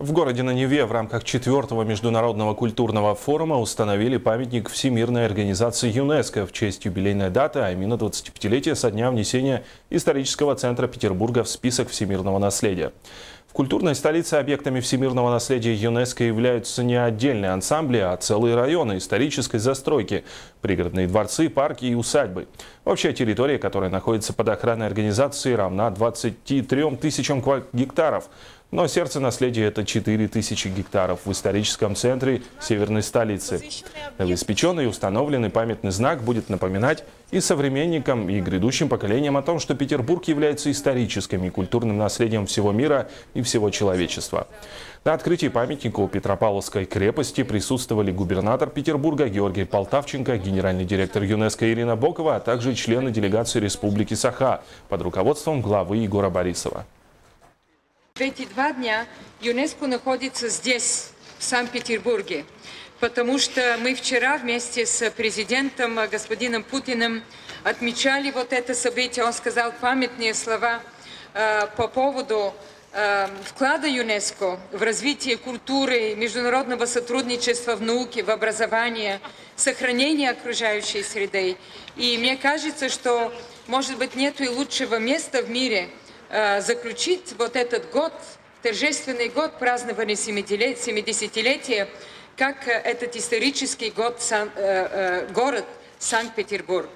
В городе на Неве в рамках 4-го международного культурного форума установили памятник Всемирной организации ЮНЕСКО в честь юбилейной даты, а именно 25-летия со дня внесения исторического центра Петербурга в список всемирного наследия. В культурной столице объектами всемирного наследия ЮНЕСКО являются не отдельные ансамбли, а целые районы исторической застройки, пригородные дворцы, парки и усадьбы. Общая территория, которая находится под охраной организации, равна 23 тысячам гектаров. Но сердце наследия – это 4000 гектаров в историческом центре северной столицы. Новоиспеченный и установленный памятный знак будет напоминать и современникам, и грядущим поколениям о том, что Петербург является историческим и культурным наследием всего мира и всего человечества. На открытии памятника у Петропавловской крепости присутствовали губернатор Петербурга Георгий Полтавченко, генеральный директор ЮНЕСКО Ирина Бокова, а также члены делегации Республики Саха под руководством главы Егора Борисова. В эти 2 дня ЮНЕСКО находится здесь, в Санкт-Петербурге, потому что мы вчера вместе с президентом господином Путиным отмечали вот это событие. Он сказал памятные слова по поводу вклада ЮНЕСКО в развитие культуры, международного сотрудничества в науке, в образовании, сохранение окружающей среды. И мне кажется, что, может быть, нет и лучшего места в мире заключить вот этот год, торжественный год празднования 70-летия, как этот исторический город Санкт-Петербург.